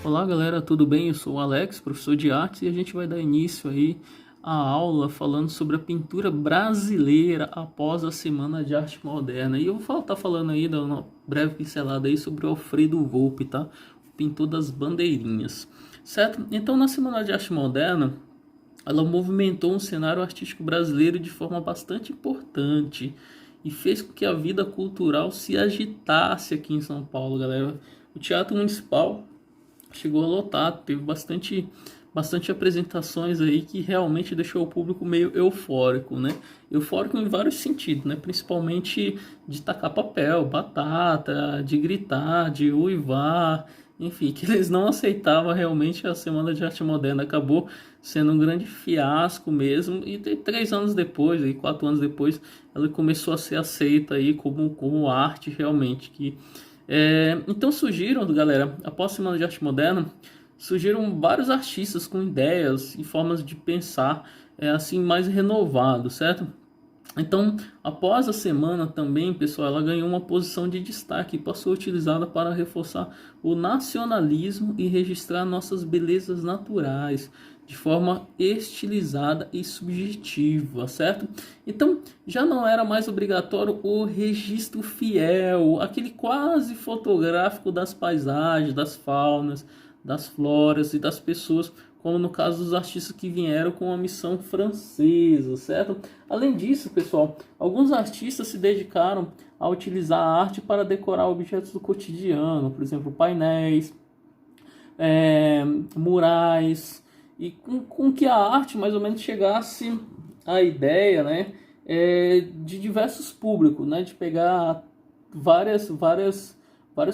Olá galera, tudo bem? Eu sou o Alex, professor de artes, e a gente vai dar início aí à aula falando sobre a pintura brasileira após a Semana de Arte Moderna. E eu vou estar falando aí, dando uma breve pincelada aí sobre o Alfredo Volpi, tá? O pintor das bandeirinhas, certo? Então, na Semana de Arte Moderna, ela movimentou um cenário artístico brasileiro de forma bastante importante e fez com que a vida cultural se agitasse aqui em São Paulo, galera. O Teatro Municipal chegou a lotar, teve bastante apresentações aí que realmente deixou o público meio eufórico, né? Eufórico em vários sentidos, né? Principalmente de tacar papel, batata, de gritar, de uivar, enfim, que eles não aceitavam realmente a Semana de Arte Moderna. Acabou sendo um grande fiasco mesmo, e 3 anos depois, aí 4 anos depois, ela começou a ser aceita aí como arte realmente, que então surgiram, galera, após a Semana de Arte Moderna, surgiram vários artistas com ideias e formas de pensar assim mais renovado, certo? Então, após a semana também, pessoal, ela ganhou uma posição de destaque e passou a ser utilizada para reforçar o nacionalismo e registrar nossas belezas naturais de forma estilizada e subjetiva, certo? Então, já não era mais obrigatório o registro fiel, aquele quase fotográfico das paisagens, das faunas, das floras e das pessoas, como no caso dos artistas que vieram com a missão francesa, certo? Além disso, pessoal, alguns artistas se dedicaram a utilizar a arte para decorar objetos do cotidiano, por exemplo, painéis, murais, e com que a arte mais ou menos chegasse à ideia, né, de diversos públicos, né, de pegar várias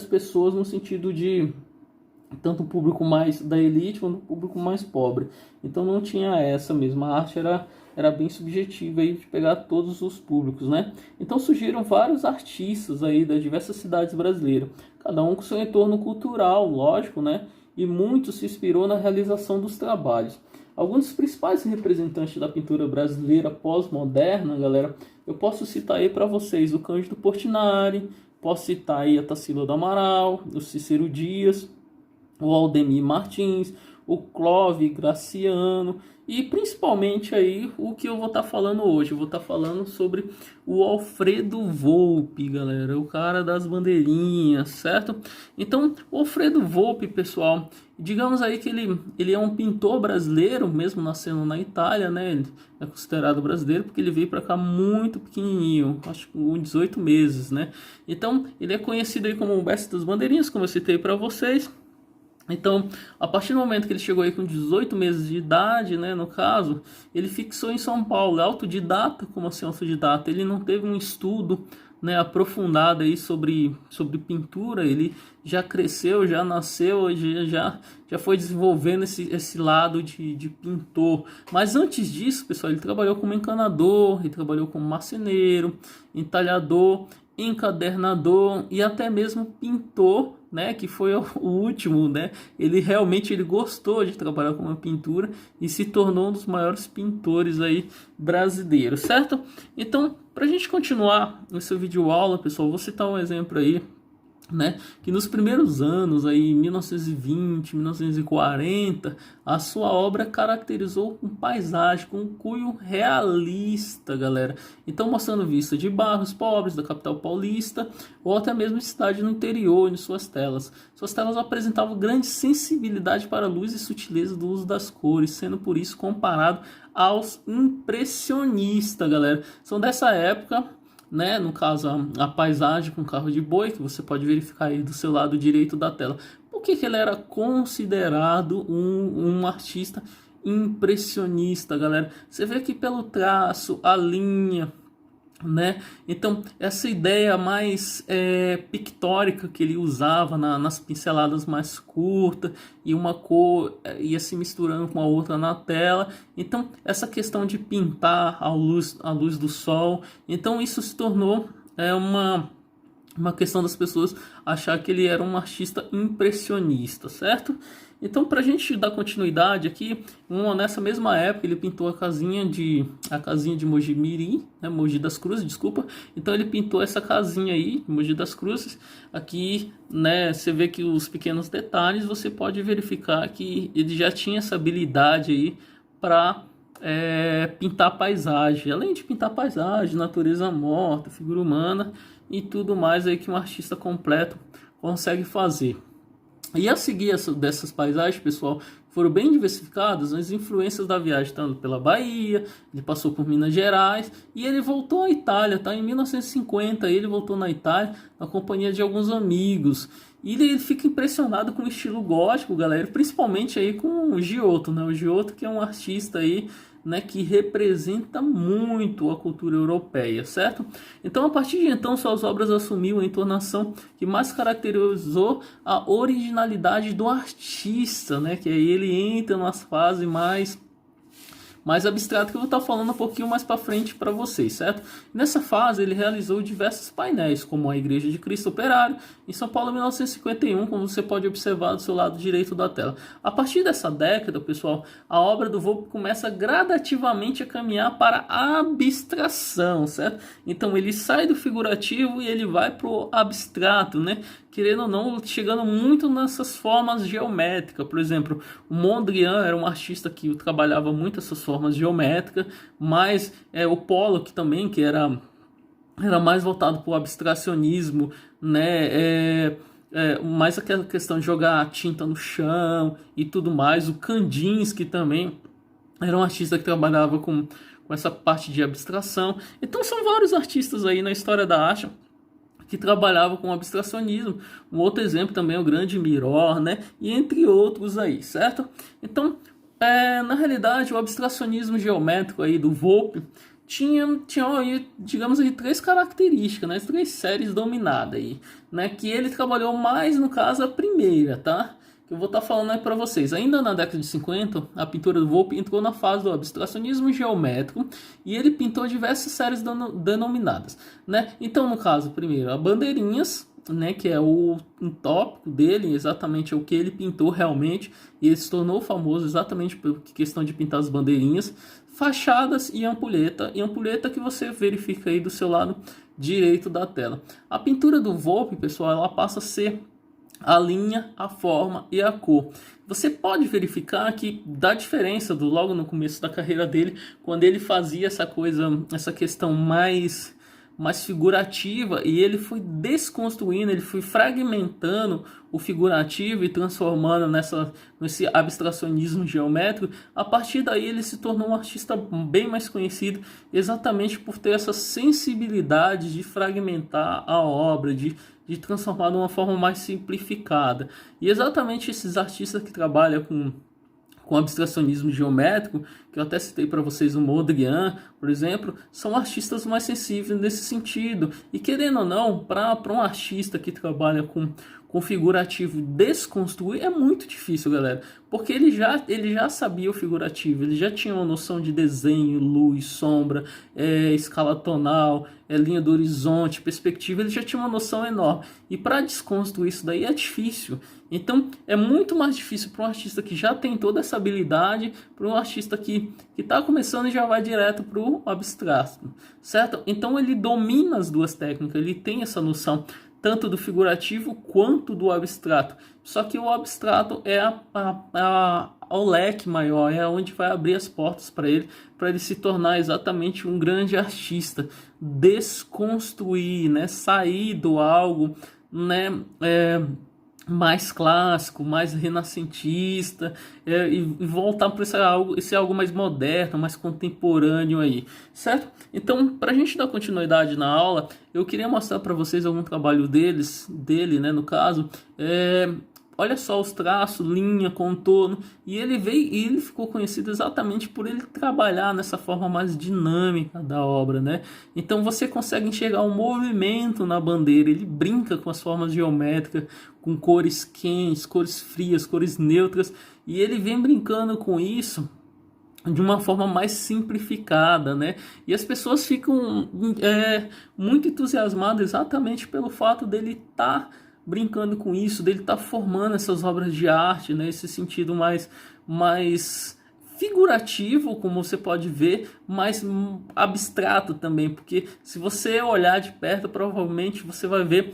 pessoas no sentido de tanto o público mais da elite quanto o público mais pobre. Então não tinha essa mesma arte, era bem subjetiva aí de pegar todos os públicos, né? Então surgiram vários artistas aí das diversas cidades brasileiras, cada um com seu entorno cultural, lógico, né? E muito se inspirou na realização dos trabalhos. Alguns dos principais representantes da pintura brasileira pós-moderna, galera, eu posso citar aí para vocês o Cândido Portinari, posso citar aí a Tarsila do Amaral, o Cícero Dias, o Aldemir Martins, o Clóvis Graciano e principalmente aí o que eu vou estar falando hoje. Eu vou estar falando sobre o Alfredo Volpi, galera, o cara das bandeirinhas, certo? Então, o Alfredo Volpi, pessoal, digamos aí que ele é um pintor brasileiro, mesmo nascendo na Itália, né? Ele é considerado brasileiro porque ele veio para cá muito pequenininho, acho que com 18 meses, né? Então, ele é conhecido aí como o mestre das bandeirinhas, como eu citei para vocês. Então, a partir do momento que ele chegou aí com 18 meses de idade, né, no caso, ele fixou em São Paulo, autodidata, como assim autodidata? Ele não teve um estudo, né, aprofundado aí sobre pintura, ele já cresceu, já nasceu, já foi desenvolvendo esse lado de pintor. Mas antes disso, pessoal, ele trabalhou como encanador, ele trabalhou como marceneiro, entalhador, encadernador e até mesmo pintor, né, que foi o último, né? Ele gostou de trabalhar com uma pintura e se tornou um dos maiores pintores aí brasileiros, certo? Então, para a gente continuar nessa vídeo aula, pessoal, vou citar um exemplo aí, né, que nos primeiros anos aí 1920, 1940, a sua obra caracterizou com paisagem, com um cunho realista, galera. Então mostrando vista de bairros pobres da capital paulista ou até mesmo cidade no interior em suas telas. Suas telas apresentavam grande sensibilidade para a luz e sutileza do uso das cores, sendo por isso comparado aos impressionistas, galera. São dessa época, né, no caso a paisagem com carro de boi, que você pode verificar aí do seu lado direito da tela. Por que ele era considerado um artista impressionista, galera? Você vê que pelo traço, a linha, né? Então essa ideia mais pictórica que ele usava nas pinceladas mais curtas, e uma cor ia se misturando com a outra na tela. Então essa questão de pintar à luz do sol, então isso se tornou uma questão das pessoas achar que ele era um artista impressionista, certo? Então, para a gente dar continuidade aqui, nessa mesma época ele pintou a casinha de Mogi Mirim, né, Mogi das Cruzes, desculpa. Então ele pintou essa casinha aí, Mogi das Cruzes. Aqui, né, você vê que os pequenos detalhes, você pode verificar que ele já tinha essa habilidade aí para pintar paisagem, além de pintar paisagem, natureza morta, figura humana e tudo mais aí que um artista completo consegue fazer. E a seguir dessas paisagens, pessoal, foram bem diversificadas as influências da viagem, tanto pela Bahia, ele passou por Minas Gerais e ele voltou à Itália, tá? Em 1950 ele voltou na Itália na companhia de alguns amigos. E ele fica impressionado com o estilo gótico, galera, principalmente aí com o Giotto, né? O Giotto, que é um artista aí, né, que representa muito a cultura europeia, certo? Então, a partir de então, suas obras assumiram a entonação que mais caracterizou a originalidade do artista, né? Que aí ele entra nas fases mais abstrato, que eu vou estar falando um pouquinho mais para frente para vocês, certo? Nessa fase ele realizou diversos painéis, como a Igreja de Cristo Operário, em São Paulo em 1951, como você pode observar do seu lado direito da tela. A partir dessa década, pessoal, a obra do Volpi começa gradativamente a caminhar para a abstração, certo? Então ele sai do figurativo e ele vai para o abstrato, né? Querendo ou não, chegando muito nessas formas geométricas. Por exemplo, o Mondrian era um artista que trabalhava muito essas formas geométricas, mas o Pollock também, que era mais voltado para o abstracionismo, né? Mais aquela questão de jogar tinta no chão e tudo mais. O Kandinsky também era um artista que trabalhava com essa parte de abstração. Então são vários artistas aí na história da arte que trabalhava com abstracionismo. Um outro exemplo também é o grande Miró, né? E entre outros aí, certo? Então, na realidade, o abstracionismo geométrico aí do Volpi tinha aí, digamos aí, três características, né? Três séries dominadas aí, né? Que ele trabalhou mais, no caso, a primeira, tá? Que eu vou estar falando aí para vocês. Ainda na década de 50, a pintura do Volpi entrou na fase do abstracionismo geométrico e ele pintou diversas séries denominadas, né? Então, no caso, primeiro, a bandeirinhas, né, que é um tópico dele, exatamente o que ele pintou realmente, e ele se tornou famoso exatamente por questão de pintar as bandeirinhas, fachadas e ampulheta que você verifica aí do seu lado direito da tela. A pintura do Volpi, pessoal, ela passa a ser a linha, a forma e a cor. Você pode verificar que dá diferença logo no começo da carreira dele, quando ele fazia essa questão mais figurativa, e ele foi desconstruindo, ele foi fragmentando o figurativo e transformando nesse abstracionismo geométrico. A partir daí ele se tornou um artista bem mais conhecido, exatamente por ter essa sensibilidade de fragmentar a obra, de transformar de uma forma mais simplificada. E exatamente esses artistas que trabalham com abstracionismo geométrico, que eu até citei para vocês o Mondrian, por exemplo, são artistas mais sensíveis nesse sentido. E querendo ou não, para um artista que trabalha com figurativo desconstruir é muito difícil, galera, porque ele já sabia o figurativo, ele já tinha uma noção de desenho, luz, sombra, escala tonal, linha do horizonte, perspectiva, ele já tinha uma noção enorme, e para desconstruir isso daí é difícil. Então é muito mais difícil para um artista que já tem toda essa habilidade, para um artista que está começando e já vai direto para o abstrato, certo? Então ele domina as duas técnicas, ele tem essa noção tanto do figurativo quanto do abstrato. Só que o abstrato é o leque maior, é onde vai abrir as portas para ele se tornar exatamente um grande artista, desconstruir, né, sair do algo, né, mais clássico, mais renascentista, e voltar para esse algo mais moderno, mais contemporâneo aí, certo? Então, para a gente dar continuidade na aula, eu queria mostrar para vocês algum trabalho dele, né, no caso, olha só os traços, linha, contorno, e ele ficou conhecido exatamente por ele trabalhar nessa forma mais dinâmica da obra, né? Então você consegue enxergar o movimento na bandeira, ele brinca com as formas geométricas, com cores quentes, cores frias, cores neutras, e ele vem brincando com isso de uma forma mais simplificada, né? E as pessoas ficam muito entusiasmadas exatamente pelo fato dele estar brincando com isso, dele estar formando essas obras de arte, né? Esse sentido mais figurativo, como você pode ver, mas abstrato também, porque se você olhar de perto, provavelmente você vai ver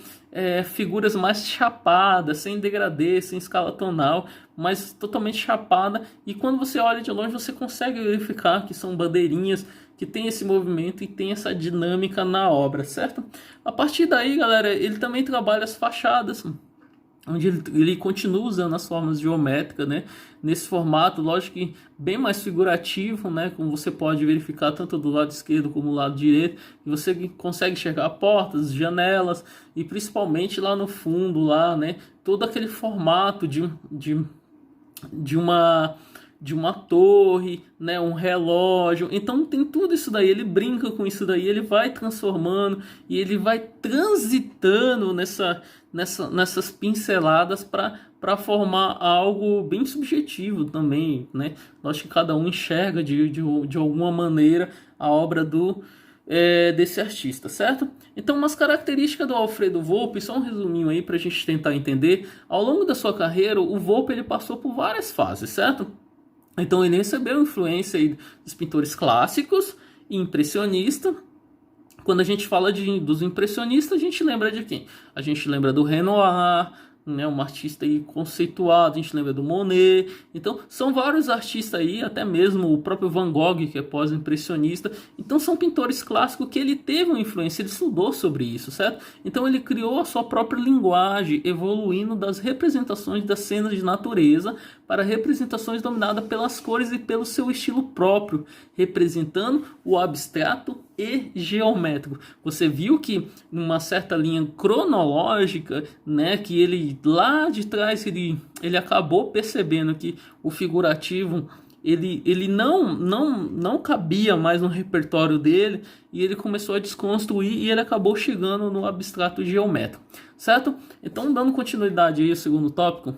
figuras mais chapadas, sem degradê, sem escala tonal, mas totalmente chapada, e quando você olha de longe você consegue verificar que são bandeirinhas, que tem esse movimento e tem essa dinâmica na obra, certo? A partir daí, galera, ele também trabalha as fachadas, onde ele continua usando as formas geométricas, né? Nesse formato, lógico que bem mais figurativo, né? Como você pode verificar tanto do lado esquerdo como do lado direito, e você consegue enxergar portas, janelas e principalmente lá no fundo, lá, né? Todo aquele formato de uma torre, né, um relógio. Então tem tudo isso daí, ele brinca com isso daí, ele vai transformando e ele vai transitando nessas pinceladas para formar algo bem subjetivo também, né? Acho que cada um enxerga de alguma maneira a obra desse artista, certo? Então, umas características do Alfredo Volpi, só um resuminho aí para a gente tentar entender. Ao longo da sua carreira, o Volpi ele passou por várias fases, certo? Então ele recebeu influência aí dos pintores clássicos e impressionista. Quando a gente fala dos impressionistas, a gente lembra de quem? A gente lembra do Renoir, né, um artista aí conceituado, a gente lembra do Monet. Então são vários artistas aí, até mesmo o próprio Van Gogh, que é pós-impressionista. Então são pintores clássicos que ele teve uma influência, ele estudou sobre isso, certo? Então ele criou a sua própria linguagem, evoluindo das representações das cenas de natureza para representações dominadas pelas cores e pelo seu estilo próprio, representando o abstrato e geométrico. Você viu que numa certa linha cronológica, né, que ele lá de trás ele acabou percebendo que o figurativo ele não cabia mais no repertório dele, e ele começou a desconstruir e ele acabou chegando no abstrato geométrico, certo? Então, dando continuidade aí ao segundo tópico,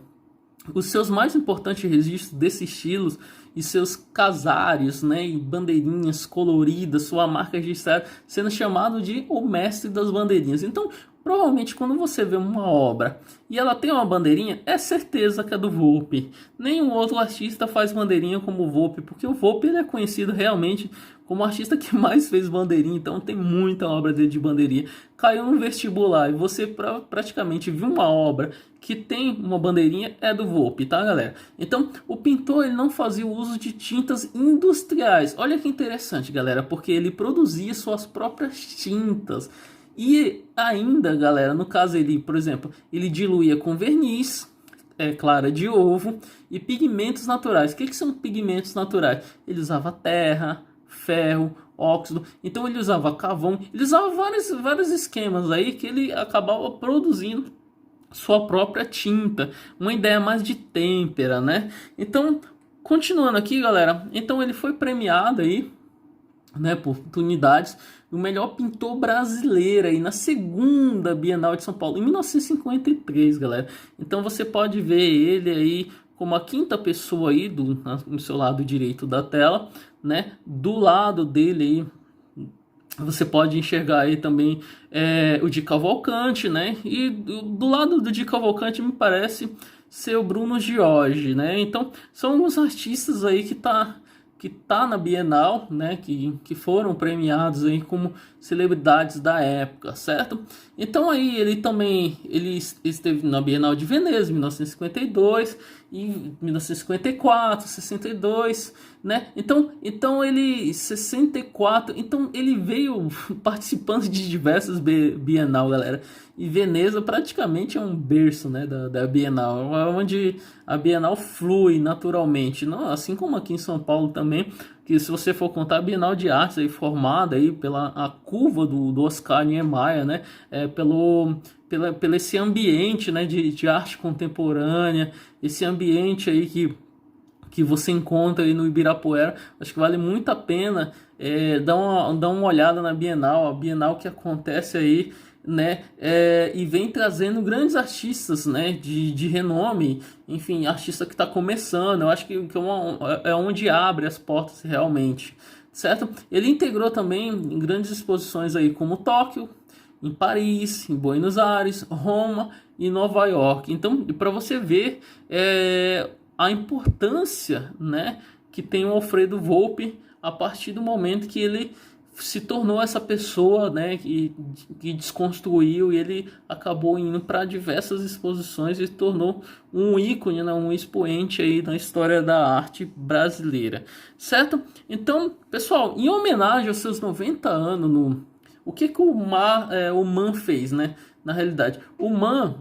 os seus mais importantes registros desse estilo e seus casários, né, e bandeirinhas coloridas, sua marca registrada, sendo chamado de o mestre das bandeirinhas. Então, provavelmente quando você vê uma obra e ela tem uma bandeirinha, é certeza que é do Volpi. Nenhum outro artista faz bandeirinha como o Volpi, porque o Volpi ele é conhecido realmente como o artista que mais fez bandeirinha, então tem muita obra dele de bandeirinha. Caiu no vestibular e você praticamente viu uma obra que tem uma bandeirinha, é do Volpi, tá, galera? Então, o pintor ele não fazia o uso de tintas industriais. Olha que interessante, galera, porque ele produzia suas próprias tintas. E ainda, galera, no caso ele, por exemplo, ele diluía com verniz, clara de ovo e pigmentos naturais. O que são pigmentos naturais? Ele usava terra, ferro, óxido, então ele usava carvão, ele usava vários esquemas aí que ele acabava produzindo sua própria tinta, uma ideia mais de têmpera, né? Então, continuando aqui, galera, então ele foi premiado aí, né, por oportunidades, o melhor pintor brasileiro aí na segunda Bienal de São Paulo, em 1953, galera. Então você pode ver ele aí como a quinta pessoa aí no seu lado direito da tela, né? Do lado dele aí você pode enxergar aí também o Di Cavalcanti, né? E do lado do Di Cavalcanti me parece ser o Bruno Giorgi, né? Então são alguns artistas aí que tá na Bienal, né, que foram premiados aí como celebridades da época, certo? Então aí ele esteve na Bienal de Veneza em 1952 e 1954, 62, né? Então ele 64, então ele veio participando de diversas Bienal, galera. E Veneza praticamente é um berço, né, da Bienal, onde a Bienal flui naturalmente, não, assim como aqui em São Paulo também, que se você for contar a Bienal de Artes aí, formada aí pela a curva do Oscar Niemeyer, né, pelo esse ambiente, né, de arte contemporânea, esse ambiente aí que você encontra aí no Ibirapuera. Acho que vale muito a pena dar uma olhada na Bienal, a Bienal que acontece aí né, e vem trazendo grandes artistas, né, de renome, enfim, artista que está começando. Eu acho que é onde abre as portas realmente, certo? Ele integrou também em grandes exposições aí como Tóquio, em Paris, em Buenos Aires, Roma e Nova York. Então, para você ver a importância, né, que tem o Alfredo Volpi a partir do momento que ele se tornou essa pessoa, né, que desconstruiu, e ele acabou indo para diversas exposições e se tornou um ícone, né, um expoente aí na história da arte brasileira, certo? Então, pessoal, em homenagem aos seus 90 anos, o que o Man fez, né? Na realidade, o Man,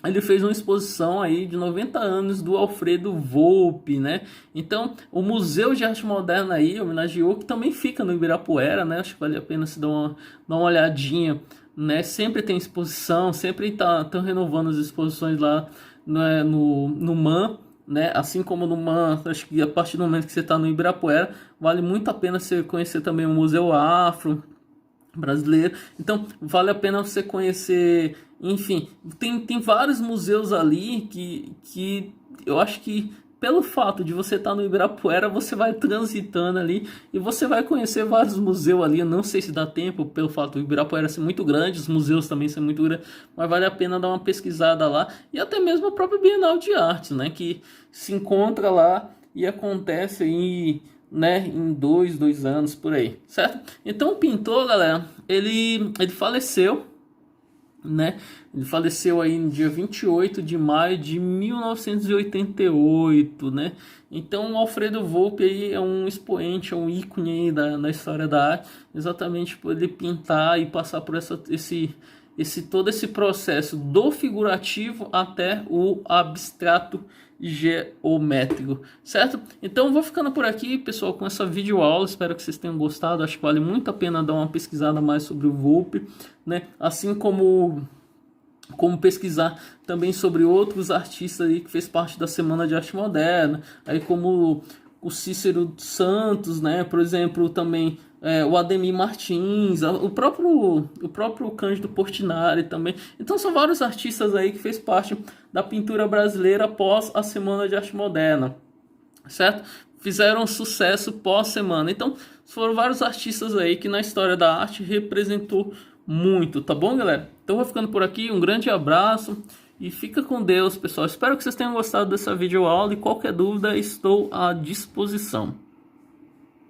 ele fez uma exposição aí de 90 anos do Alfredo Volpi, né? Então, o Museu de Arte Moderna aí homenageou, que também fica no Ibirapuera, né? Acho que vale a pena se dar uma olhadinha, né? Sempre tem exposição, sempre estão renovando as exposições lá, né, no Man, né? Assim como no Man, acho que a partir do momento que você está no Ibirapuera, vale muito a pena você conhecer também o Museu Afro brasileiro. Então vale a pena você conhecer, enfim, tem vários museus ali que eu acho que pelo fato de você estar no Ibirapuera, você vai transitando ali e você vai conhecer vários museus ali. Eu não sei se dá tempo, pelo fato do Ibirapuera ser muito grande, os museus também são muito grandes, mas vale a pena dar uma pesquisada lá, e até mesmo a própria Bienal de Artes, né, que se encontra lá e acontece aí, né, em dois anos por aí, certo? Então o pintor, galera, ele faleceu, né? Ele faleceu aí no dia 28 de maio de 1988, né? Então o Alfredo Volpi aí é um expoente, é um ícone aí da história da arte, exatamente por ele pintar e passar por todo esse processo do figurativo até o abstrato geométrico, certo? Então vou ficando por aqui, pessoal, com essa videoaula. Espero que vocês tenham gostado. Acho que vale muito a pena dar uma pesquisada mais sobre o Volpi, né? Assim como pesquisar também sobre outros artistas aí que fez parte da Semana de Arte Moderna, aí como o Cícero Santos, né? Por exemplo, também o Ademir Martins, o próprio Cândido Portinari também. Então são vários artistas aí que fez parte da pintura brasileira após a Semana de Arte Moderna, certo? Fizeram sucesso pós-semana. Então foram vários artistas aí que na história da arte representou muito, tá bom, galera? Então vou ficando por aqui, um grande abraço e fica com Deus, pessoal. Espero que vocês tenham gostado dessa videoaula, e qualquer dúvida estou à disposição.